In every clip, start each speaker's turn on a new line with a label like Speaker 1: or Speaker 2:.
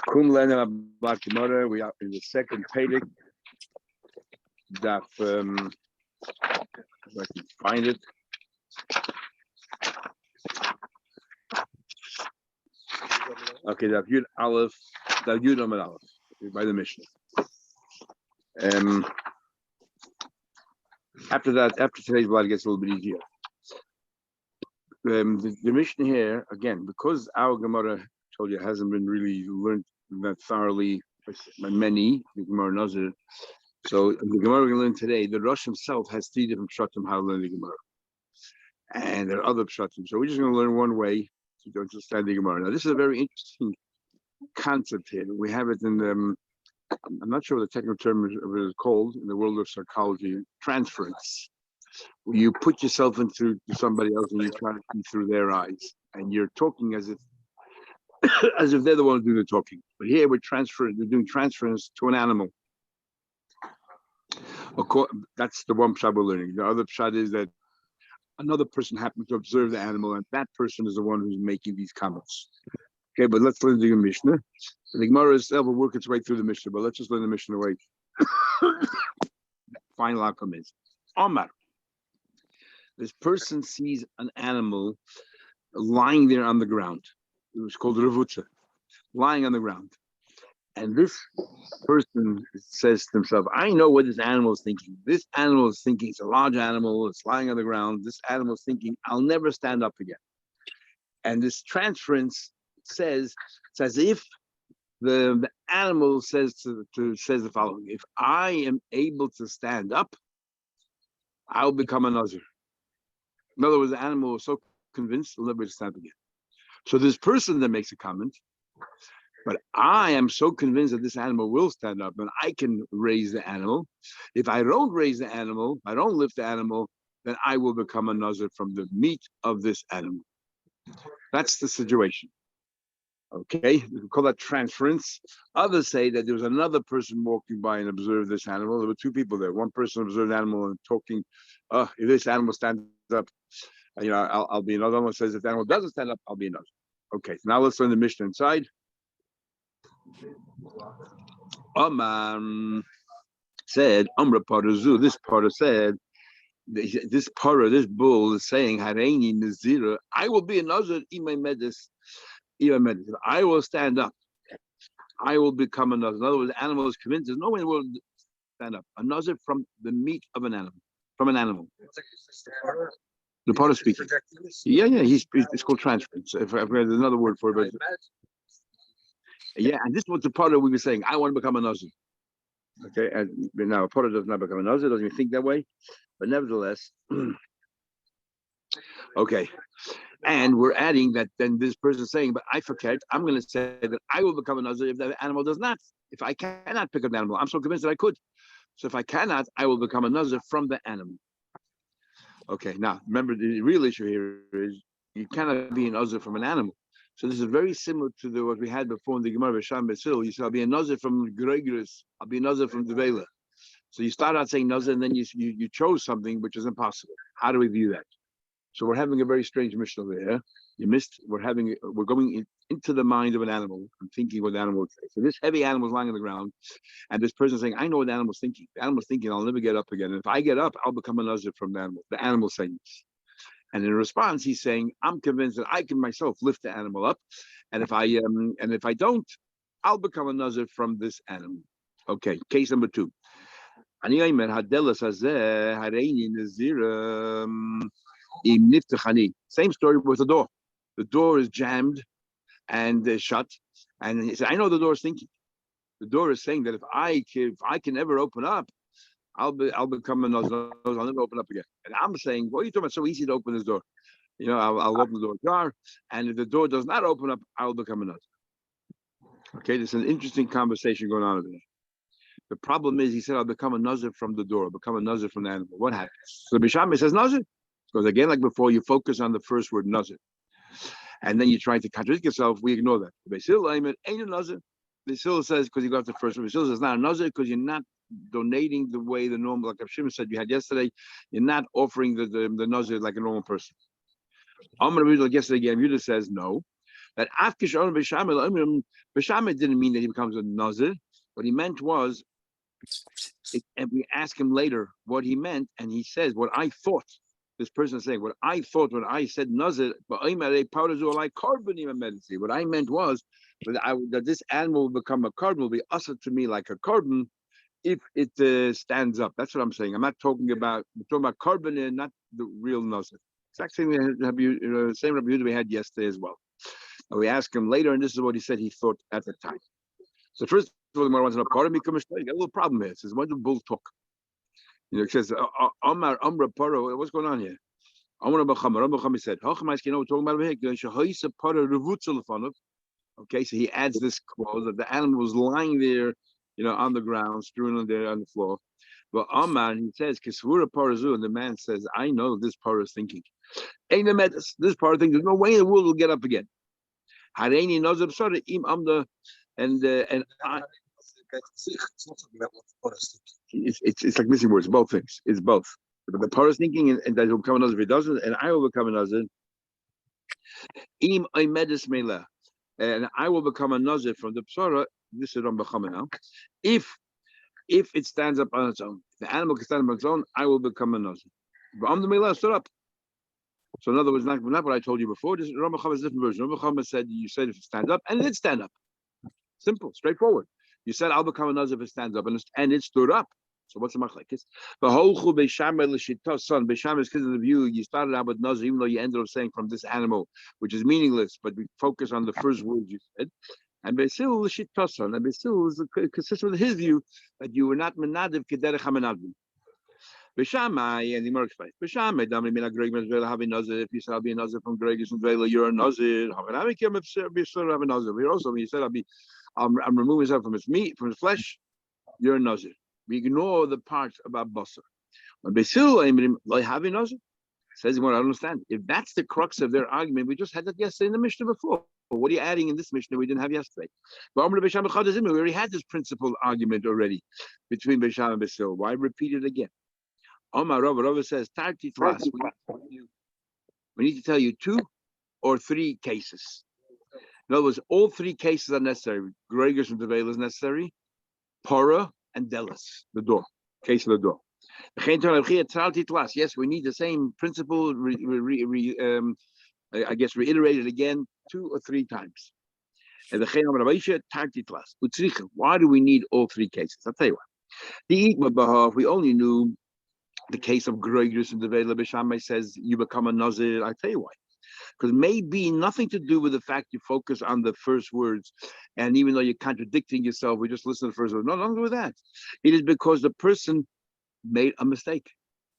Speaker 1: Kum Lena Bar Gemara. We are in the second Perek. Daf. If I can find it. Okay, Daf Yud Aleph. Daf Yud Amud Aleph by the Mishnah. After that, after today's blood, it gets a little bit easier. The Mishnah here again, because our Gemara told you hasn't been really learned that thoroughly by many, the Gemara Nazir. So the Gemara we're going to learn today, the Rosh himself has three different pshatim how to learn the Gemara, and there are other pshatim. So we're just going to learn one way to understand the Gemara. Now this is a very interesting concept here. We have it in the, I'm not sure what the technical term is called in the world of psychology, transference. Where you put yourself into somebody else and you try to see through their eyes, and you're talking as if they're the ones doing the talking. But here we're doing transference to an animal. Of course, that's the one pshat we're learning. The other pshat is that another person happens to observe the animal, and that person is the one who's making these comments. Okay, but let's learn the Mishnah. The Gemara itself will work its way through the Mishnah, but let's just learn the Mishnah away. Final outcome is Omar. This person sees an animal lying there on the ground. It was called Ravutza, lying on the ground. And this person says to himself, I know what this animal is thinking. This animal is thinking, it's a large animal, it's lying on the ground. This animal is thinking, I'll never stand up again. And this transference says, it's as if the animal says says the following: if I am able to stand up, I'll become a Nazir. In other words, the animal was so convinced he'll never stand up again. So this person that makes a comment, but I am so convinced that this animal will stand up and I can raise the animal. If I don't raise the animal, I don't lift the animal, then I will become a Nazir from the meat of this animal. That's the situation. Okay, we call that transference. Others say that there was another person walking by and observed this animal. There were two people there. One person observed the animal and talking, if this animal stands up, I'll be another one. Says if the animal doesn't stand up, I'll be another. Okay, so now let's learn the Mishnah inside. Said Amra Parazu. This para said, this bull is saying, Hareini Nazira, I will be a Nazir imay medis. I will stand up. I will become a Nazir. In other words, the animal is convinced there's no way in the world to stand up. A Nazir from the meat of an animal. From an animal. The part of speaking. Yeah, it's called transference. If I've got another word for it. But yeah, and this was the part that we were saying, I want to become a Nazir. Okay, and now a part does not become a Nazir, doesn't even think that way. But nevertheless, okay. And we're adding that then this person is saying, but I forget, I'm going to say that I will become a Nazir if the animal does not. If I cannot pick up the animal, I'm so convinced that I could. So if I cannot, I will become a Nazir from the animal. Okay, now remember the real issue here is you cannot be a Nazir from an animal. So this is very similar to what we had before in the Gemara B'Sham Basil. You said, I'll be a Nazir from Gregorus, I'll be a Nazir from Devela. So you start out saying Nazir and then you chose something which is impossible. How do we view that? So we're having a very strange mission over here. You missed. We're going into the mind of an animal. I'm thinking what the animal would say. So this heavy animal is lying on the ground, and this person is saying, "I know what the animal's thinking. The animal's thinking I'll never get up again. And if I get up, I'll become a Nazir from the animal." The animal saying this, and in response, he's saying, "I'm convinced that I can myself lift the animal up, and if I don't, I'll become a Nazir from this animal." Okay, case number 2. Same story with the door. The door is jammed and shut, and he said, "I know the door is thinking. The door is saying that if I can ever open up, I'll become a Nazir. I'll never open up again." And I'm saying, "What are you talking about? So easy to open this door? I'll open the door jar, and if the door does not open up, I'll become a Nazir." Okay, there's an interesting conversation going on over there. The problem is, he said, "I'll become a Nazir from the door. I'll become a Nazir from the animal." What happens? So Bisham says Nazir. Because again, like before, you focus on the first word, Nazir. And then you're trying to contradict yourself, we ignore that. Basil ain't a Nazir. Basil says, because you got the first word, Basil says, not a Nazir, because you're not donating the way the normal, like Shimon said you had yesterday, you're not offering the Nazir like a normal person. Amr yesterday again, Yudah says, no. That Afkish on B'Shamay didn't mean that he becomes a Nazir. What he meant was, and we ask him later what he meant, and he says, what I thought. This person is saying, what I thought when I said Nazir, what I meant was that this animal will become a carbon, will be ushered to me like a carbon if it stands up. That's what I'm saying. I'm talking about carbon and not the real Nazir. Exact same same Rabbi Yehuda we had yesterday as well. And we asked him later, and this is what he said he thought at the time. So first of all, the Gemara wants to know, pardon me, got a little problem here. It says, when do bull talk? It says, Amar Amra Paro, what's going on here? Amar Bachama said, we're talking about here. Okay, so he adds this clause that the animal was lying there, on the ground, strewn on the floor. But Amar, he says, Kisvura Parazu, and the man says, I know this Parah is thinking. This Parah thinks there's no way in the world will get up again. Hareini Nazir Sara Im Amda, and I, it's like missing words. Both things. It's both. But the Parah is thinking, and that will become a Nazir if he doesn't, and I will become a Nazir. Im Aimedis Mela, and I will become a Nazir from the Psara. This is Ram Bachama now. If it stands up on its own, the animal can stand up on its own, I will become a Nazir. But I'm the Mela stood up. So in other words, not what I told you before. This Ram Bachama is a different version. Ram Bachama said, you said if it stands up, and it did stand up. Simple, straightforward. You said I'll become a Nazir if it stands up, and it stood up. So what's the machlekes? The whole Beishamay l'shita son. Beishamay is because of the view you started out with Nazir, even though you ended up saying from this animal, which is meaningless, but we focus on the first words you said. And Beisil l'shita son. And Beisil is consistent with his view that you were not menadiv kederech hamenadvim. Beishamay, and the more explains. Beishamay, Dami mina Gregmas Vela having Nazir. If you said I'll be a Nazir from Gregmas and Vela, you're a Nazir. We're also when you said I'm removing myself from his meat, from his flesh, you're a Nazir. We ignore the part about Basar. When Basil like having Nazir, says he won't understand. If that's the crux of their argument, we just had that yesterday in the Mishnah before. But what are you adding in this Mishnah we didn't have yesterday? We already had this principal argument already between Bisham and Basil. Why repeat it again? Omar Rava says, Tarti Tlas, we need to tell you 2 or 3 cases. In other words, all 3 cases are necessary. Gregers and Devela is necessary. Para and Delis, the door. Case of the door. Yes, we need the same principle, I guess reiterated again 2 or 3 times. And why do we need all 3 cases? I'll tell you why. We only knew the case of Gregers and Devela. Bishamay says you become a Nazir. I tell you why. Because maybe nothing to do with the fact you focus on the first words, and even though you're contradicting yourself, we just listen to the first words. No, nothing to do with that. It is because the person made a mistake.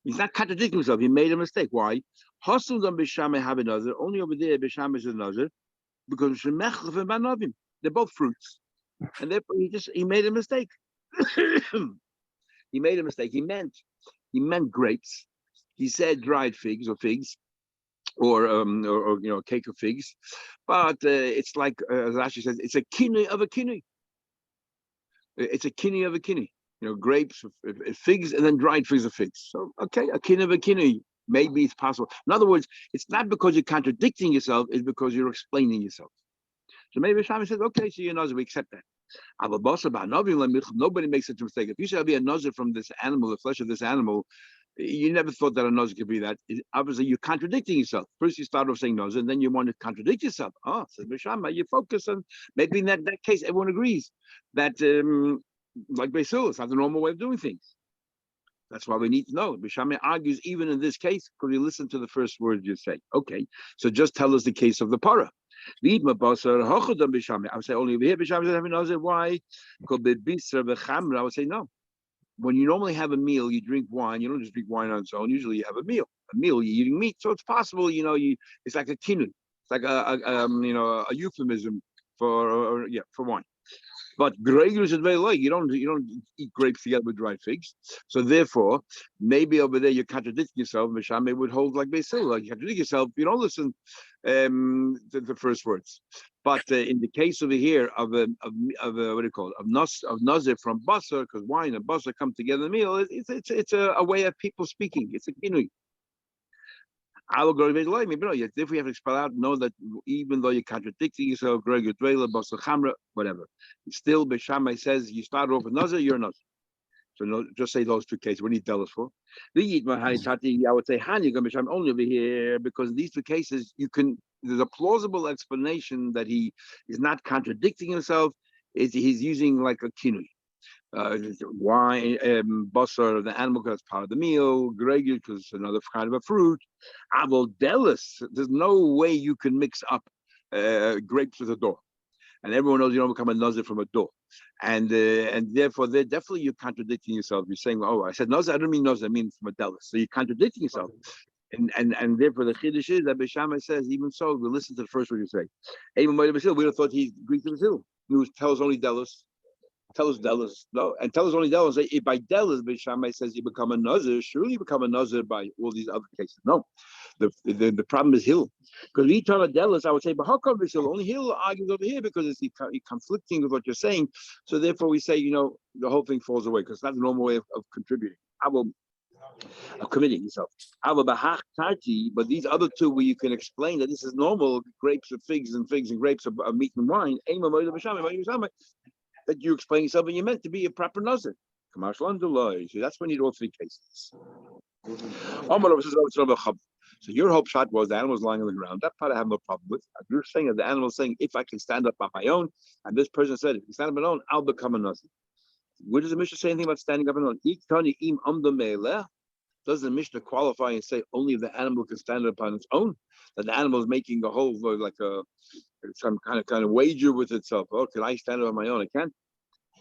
Speaker 1: He's not contradicting himself. He made a mistake. Why? Hustled on Bishamay have another. Only over there Bishamay is another, because they're both fruits, and therefore he made a mistake. He made a mistake. He meant grapes. He said dried figs or figs. Or a cake of figs, but it's like as Rashi says, it's a kinui of a kinui. It's a kinui of a kinui. Grapes, figs, and then dried figs of figs. So okay, a kinui of a kinui. Maybe it's possible. In other words, it's not because you're contradicting yourself; it's because you're explaining yourself. So maybe Shami says, okay, so you're Nazir, we accept that. Nobody makes such a mistake. If you say I'll be a Nazir from this animal, the flesh of this animal, you never thought that a Nazir could be that. Obviously, you're contradicting yourself. First, you start off saying Nazir, and then you want to contradict yourself. Says Bishama, you focus on, maybe in that case, everyone agrees that, like Basil, it's not the normal way of doing things. That's why we need to know. Bishama argues even in this case, because you listen to the first word you say. Okay, so just tell us the case of the para. I would say only over here, Bishama says, Nazir. Why? I would say no. When you normally have a meal, you drink wine. You don't just drink wine on its own. Usually, you have a meal. You're eating meat, so it's possible. It's like a kinu. It's like a euphemism for wine. But gregers is very light. You don't eat grapes together with dried figs. So therefore, maybe over there you're contradicting yourself. Mishame would hold like Basil. Like you contradict yourself. You don't listen to the first words. But in the case over here of what do you call it? Of Nazir from Basar, because wine and Basar come together in the meal. It's a way of people speaking. It's a kinui. I will go to like me, but if we have to spell out, know that even though you're contradicting yourself, Greg, whatever, still Beishamai says you start off with Nazir, you're Nazir. So no, just say those two cases. What do you tell us for? I would say Hani Gamisham only over here because in these two cases you can. There's a plausible explanation that he is not contradicting himself. Is he's using like a kinui. Wine, basar, the animal because it's part of the meal. Gregul because it's another kind of a fruit. Avodelis. There's no way you can mix up grapes with a door. And everyone knows you don't become a nazir from a door, and therefore they're definitely you're contradicting yourself. You're saying, "Oh, I said nazir, I don't mean nazir, I mean from a delis." So you're contradicting yourself, and therefore the chiddush is that Beishamai says, even so, we listen to the first word you say. We would have thought he's Greek to Basil. He was tell us only delis. Tell us Delis. No, and tell us only Delis. If by Delis, Beishamai says you become a Nazir, surely you become a Nazir by all these other cases. No. The problem is Hill. Because we talk about Delis, I would say, but how come Hill? Only Hill argues over here because it's conflicting with what you're saying. So therefore we say, the whole thing falls away because it's not the normal way of contributing. Of committing yourself. But these other two where you can explain that this is normal, grapes of figs and grapes of meat and wine, that you explain yourself and you're meant to be a proper nazir. So that's when you need all three cases. So your hope shot was the animal's lying on the ground. That part I have no problem with. You're saying that the animal's saying, if I can stand up on my own, and this person said, if you stand up on my own, I'll become a nazir. Where does the Mishnah say anything about standing up on my own? Does the Mishnah qualify and say only if the animal can stand up on its own? That the animal is making a whole some kind of wager with itself. Oh, can I stand up on my own? I can't.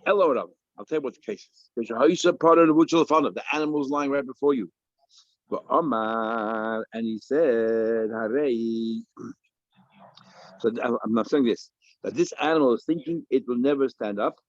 Speaker 1: Hello, I'll tell you what the case is. How you said part of the animal's lying right before you. But Omar, and he said, Hooray. So I'm not saying this, that this animal is thinking it will never stand up,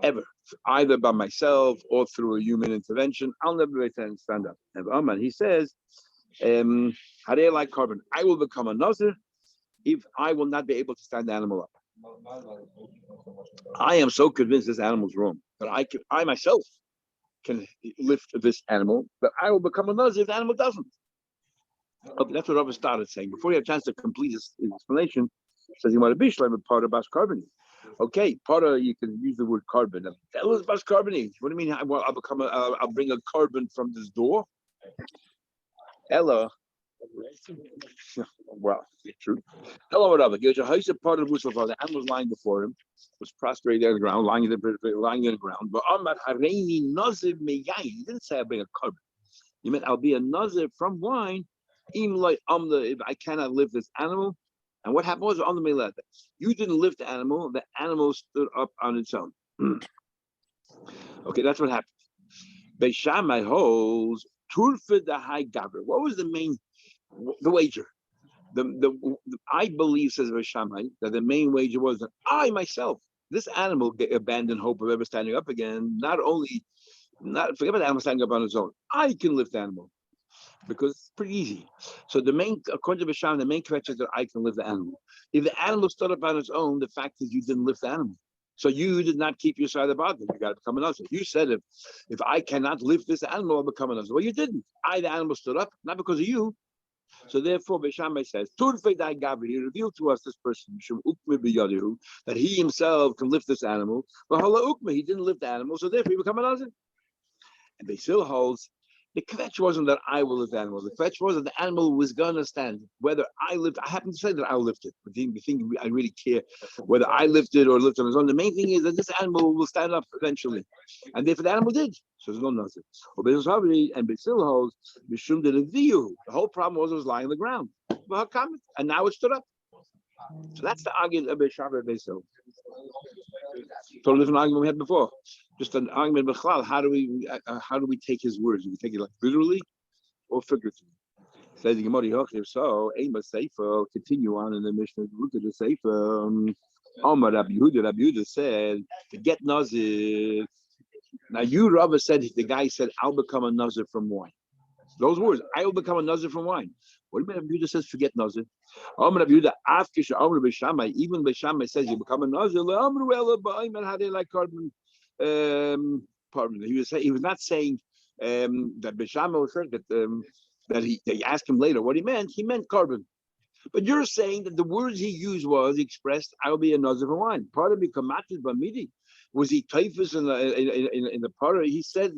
Speaker 1: ever, either by myself or through a human intervention. I'll never be able to stand up. And Omar, he says, Hooray like carbon. I will become a nazir if I will not be able to stand the animal up. I am so convinced this animal's wrong that I myself can lift this animal, that I will become a nazir if the animal doesn't. Okay, that's what Rabbi started saying. Before he had a chance to complete his explanation, he says he want to be like a part of bas carbon. Okay, part of you can use the word carbon. Tell us bas carbon. What do you mean? I'll bring a carbon from this door. Ella. Well, true. Hello, whatever. Part of the animal was lying before him, was prostrate on the ground, lying in the ground. But he didn't say I'll bring a carbon. He meant I'll be a nazir from wine, even like if I cannot lift this animal. And what happened was on the milah. You didn't lift the animal stood up on its own. Okay, that's what happened. Beishamai holds turfa the high gabber. What was the wager? I believe, says Beishamai, that the main wager was that I myself, this animal, abandoned hope of ever standing up again. Not forget about the animal standing up on its own. I can lift the animal because it's pretty easy. So according to Beishamai, the main question is that I can lift the animal. If the animal stood up on its own, the fact is you didn't lift the animal. So you did not keep your side of the bargain. You got to become a nazir. You said if I cannot lift this animal, I'll become a nazir. Well, you didn't. The animal stood up, not because of you. So therefore, Beishamai says, he revealed to us this person that he himself can lift this animal. But he didn't lift the animal, so therefore he become a nazir. And they still holds the kvetch wasn't that I will lift the animal. The kvetch was that the animal was going to stand. Whether I happen to say that I'll lift it, but the thing I really care whether I lift it or lift it on its own. The main thing is that this animal will stand up eventually, and therefore the animal did. So there's no nazir. And Basil holds Mishum de Leviu. The whole problem was it was lying on the ground, and now it stood up. So that's the argument of Beishamai Basil. Totally different argument we had before. Just an argument b'chlal. How do we take his words? Do we take it like literally or figuratively? Says the Gemara, so Ema Sefer. Continue on in the Mishnah. Look at the Sefer. Omar Rabbi Yehuda said to get nazir. Now you, Rabbi, said the guy said, "I'll become a nazir from wine." Those words, "I will become a nazir from wine." What do you mean? Rabbi Yehuda says, "Forget nazir." Omar Rabbi Yehuda, after Omar Beishamai, even Beishamai says you become a nazir. Pardon. He was not saying that Beishamai was saying that that they asked him later what he meant carbon. But you're saying that the words he used was expressed, I will be a nazir for wine. Part of me kamatis b'midi. Was he typhus in the part? He said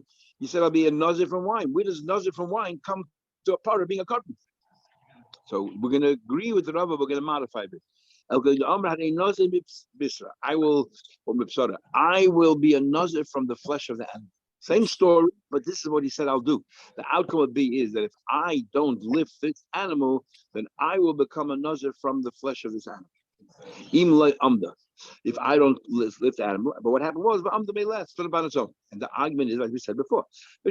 Speaker 1: I'll be a nazir from wine. Where does nazir from wine come to a part of being a carbon? So we're going to agree with the Rabbi. We're going to modify it. I will be a nazir from the flesh of the animal. Same story, but this is what he said I'll do. The outcome of B is that if I don't lift this animal, then I will become a nazir from the flesh of this animal. If I don't lift the animal, but what happened was, Amda may last, stood on its own. And the argument is, like we said before, he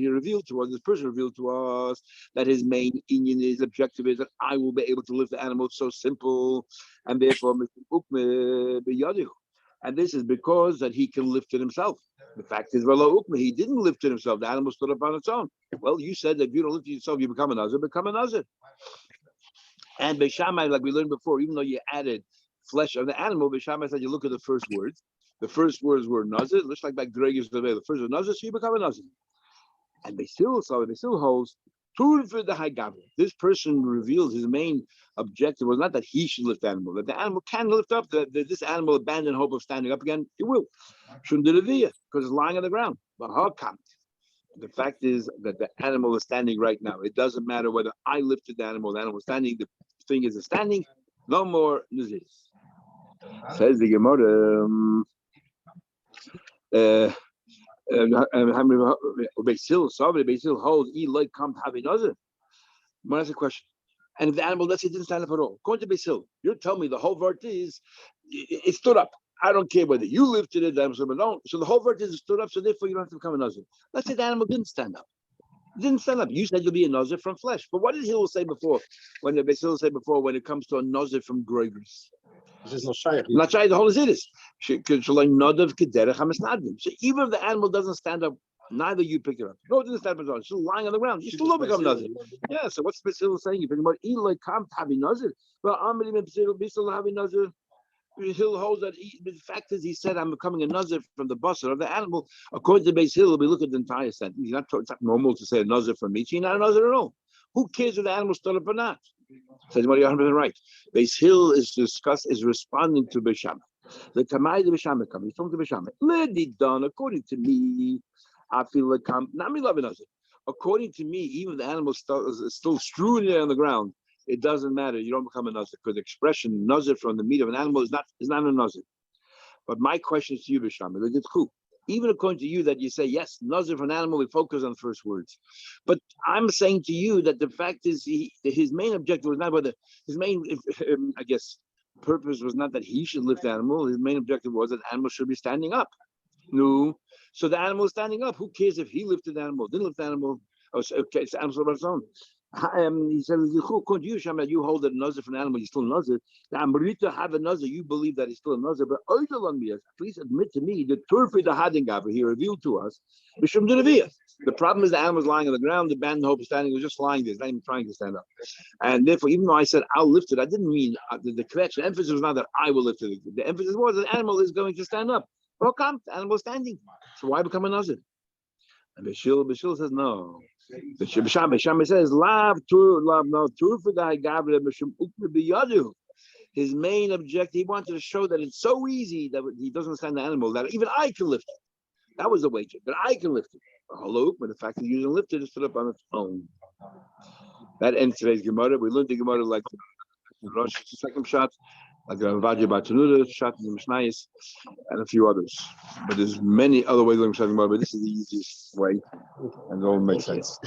Speaker 1: revealed to us, this person revealed to us that his main union, his objective is that I will be able to lift the animal. It's so simple, and therefore, and this is because that he can lift it himself. The fact is, he didn't lift it himself. The animal stood up on its own. Well, you said that if you don't lift it yourself, you become a nazir. Become a nazir. And Beishamai, like we learned before, even though you added flesh of the animal, Beishamai said you look at the first words. The first words were nazir, just like Greg is the first word nazir, so you become a nazir. And they still holds for the high gavra. This person reveals his main objective was not that he should lift the animal, that the animal can lift up. This animal abandoned hope of standing up again, it will. Because it's lying on the ground. But how come? The fact is that the animal is standing right now. It doesn't matter whether I lifted the animal is standing. The thing is standing. No more nazir. Says the Gemara. Basil holds like come to have another. That's a question. And if the animal, let's say, didn't stand up at all, according to Basil, you're telling me the whole vert is it stood up. I don't care whether you lifted it, so the whole vert is stood up, so therefore you don't have to become a nazir. Let's say the animal didn't stand up. You said you'll be a nazir from flesh. But what did Hillel say before? When the Basil say before, when it comes to a nazir from groivers? Not shy, the whole is it. So even if the animal doesn't stand up, neither you pick it up. No, it doesn't stand up. It's still lying on the ground. You still don't become nazir. Yeah, so what's Basil saying? You're talking about Eli can't have a nazir. Well, I'm going to be still having nazir. Hill holds that the fact is he said I'm becoming a nazir from the basar of the animal. According to Beis Hill, we look at the entire sentence. It's not normal to say a nazir from meat. He's not a nazir at all. Who cares if the animal stood up or not? Says what you're 100% right. Beis Hill is responding to Beishamai. The Tamai the Beishamai comes. He's talking to Beishamai. Let it done according to me. I feel like not me loving nazir. According to me, even if the animal is still strewn there on the ground, it doesn't matter. You don't become a nazir because the expression nazir from the meat of an animal is not a nazir. But my question is to you, Beishamai, it's cool. Even according to you that you say, yes, nazir for an animal, we focus on the first words. But I'm saying to you that the fact is his main objective was not whether, his main, I guess, purpose was not that he should lift the animal. His main objective was that the animal should be standing up. No. So the animal is standing up. Who cares if he lifted the animal, didn't lift the animal? Oh, okay, it's the animal on its own. He said, you hold that a nazir for an animal, he's still a nazir. The Amrita have a nazir, you believe that he's still a nazir, but please admit to me the turfi the hadingaver he revealed to us. The problem is the animal is lying on the ground, the band hope is standing, was just lying there, it's not even trying to stand up. And therefore, even though I said I'll lift it, I didn't mean the correction. The emphasis was not that I will lift it. The emphasis was that the animal is going to stand up. Well, come, the animal is standing. So why become a nazir? And Bashil says no. The Beishamai says, for the his main objective, he wanted to show that it's so easy that he doesn't understand the animal, that even I can lift it. That was the wager, that I can lift it. Hello, but the fact that you didn't lift it is stood up on its own. That ends today's Gemara. We learned the Gemara like the Rosh, second shot, like the Vajja Batanuda, shot in the Mishnayos, and a few others. But there's many other ways of learning Gemara, but this is the easiest way, and it all makes sense.